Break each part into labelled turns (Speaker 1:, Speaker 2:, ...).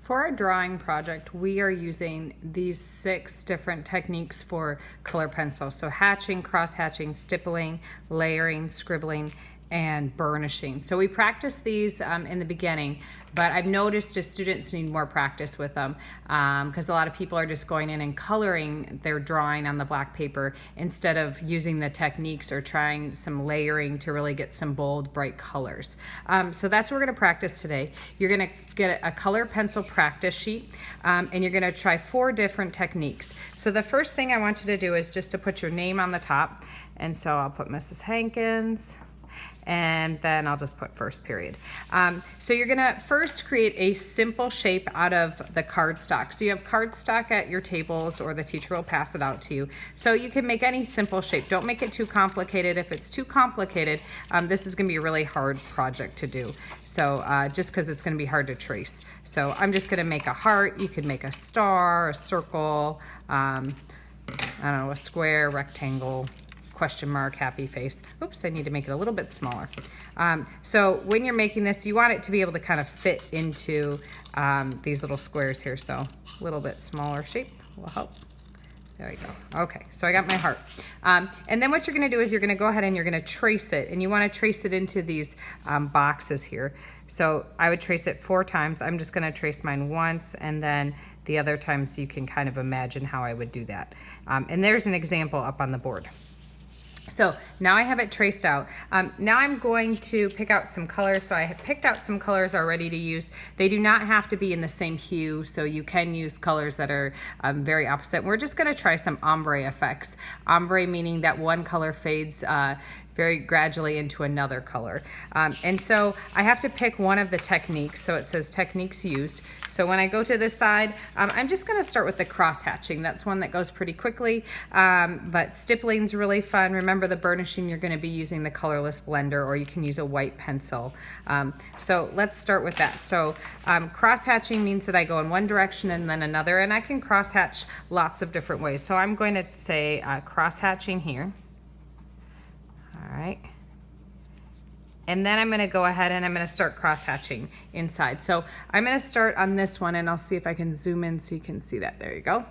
Speaker 1: For our drawing project, we are using these 6 different techniques for color pencil. So hatching, cross hatching, stippling, layering, scribbling, and burnishing. So we practice these in the beginning, but I've noticed as students need more practice with them because a lot of people are just going in and coloring their drawing on the black paper instead of using the techniques or trying some layering to really get some bold, bright colors. So that's what we're going to practice today. You're going to get a color pencil practice sheet and you're going to try 4 different techniques. So the first thing I want you to do is just to put your name on the top, and so I'll put Mrs. Hankins, and then I'll just put first period. So you're gonna first create a simple shape out of the cardstock. So you have cardstock at your tables, or the teacher will pass it out to you. So you can make any simple shape. Don't make it too complicated. If it's too complicated, this is gonna be a really hard project to do. So just because it's gonna be hard to trace. So I'm just gonna make a heart. You could make a star, a circle, I don't know, a square, rectangle, question mark, happy face. Oops, I need to make it a little bit smaller. So when you're making this, you want it to be able to kind of fit into these little squares here. So a little bit smaller shape will help. There we go. Okay, so I got my heart. And then what you're gonna do is you're gonna go ahead and you're gonna trace it, and you wanna trace it into these boxes here. So I would trace it 4 times. I'm just gonna trace mine once, and then the other times you can kind of imagine how I would do that. And there's an example up on the board. So now I have it traced out. Now I'm going to pick out some colors. So I have picked out some colors already to use. They do not have to be in the same hue, so you can use colors that are very opposite. We're just gonna try some ombre effects. Ombre meaning that one color fades very gradually into another color. And so I have to pick one of the techniques. So it says techniques used. So when I go to this side, I'm just gonna start with the cross hatching. That's one that goes pretty quickly, but stippling's really fun. Remember the burnishing, you're gonna be using the colorless blender, or you can use a white pencil. So let's start with that. So cross hatching means that I go in one direction and then another, and I can cross hatch lots of different ways. So I'm going to say cross hatching here. All right, and then I'm going to go ahead and I'm going to start cross hatching inside. So I'm going to start on this one, and I'll see if I can zoom in so you can see that. There you go.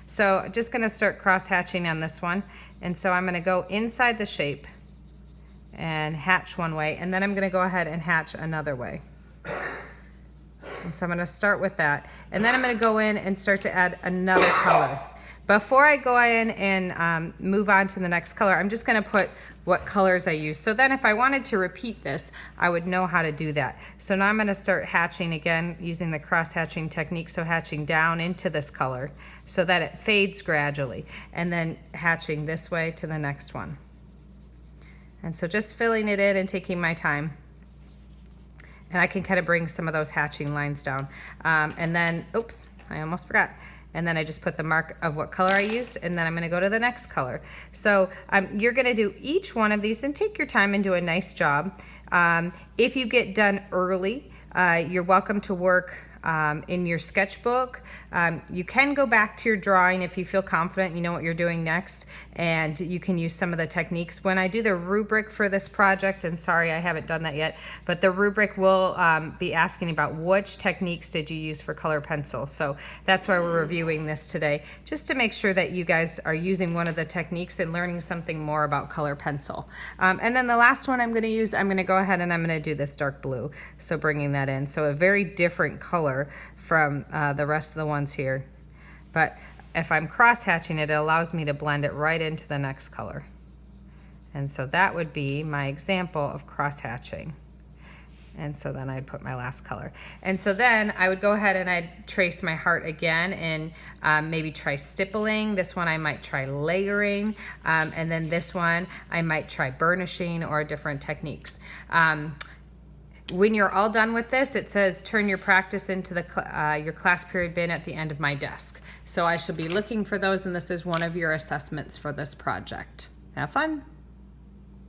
Speaker 1: So just going to start cross hatching on this one, and so I'm going to go inside the shape and hatch one way, and then I'm going to go ahead and hatch another way. And so I'm going to start with that, and then I'm going to go in and start to add another color. Before I go in and move on to the next color, I'm just going to put what colors I use. So then if I wanted to repeat this, I would know how to do that. So now I'm going to start hatching again using the cross hatching technique. So hatching down into this color so that it fades gradually, and then hatching this way to the next one. And so just filling it in and taking my time. And I can kind of bring some of those hatching lines down. And then, oops, I almost forgot. And then I just put the mark of what color I used, and then I'm gonna go to the next color. So you're gonna do each one of these and take your time and do a nice job. If you get done early, you're welcome to work in your sketchbook. You can go back to your drawing if you feel confident, you know what you're doing next, and you can use some of the techniques. When I do the rubric for this project, and sorry I haven't done that yet, but the rubric will be asking about which techniques did you use for color pencil. So that's why we're reviewing this today, just to make sure that you guys are using one of the techniques and learning something more about color pencil. And then the last one I'm gonna use, I'm gonna go ahead and I'm gonna do this dark blue. So bringing that in, so a very different color from the rest of the ones here. But if I'm cross hatching it, it allows me to blend it right into the next color. And so that would be my example of cross hatching. And so then I'd put my last color. And so then I would go ahead and I'd trace my heart again, and maybe try stippling. This one I might try layering. And then this one I might try burnishing or different techniques. When you're all done with this, it says turn your practice into the your class period bin at the end of my desk. So I should be looking for those, and this is one of your assessments for this project. Have fun.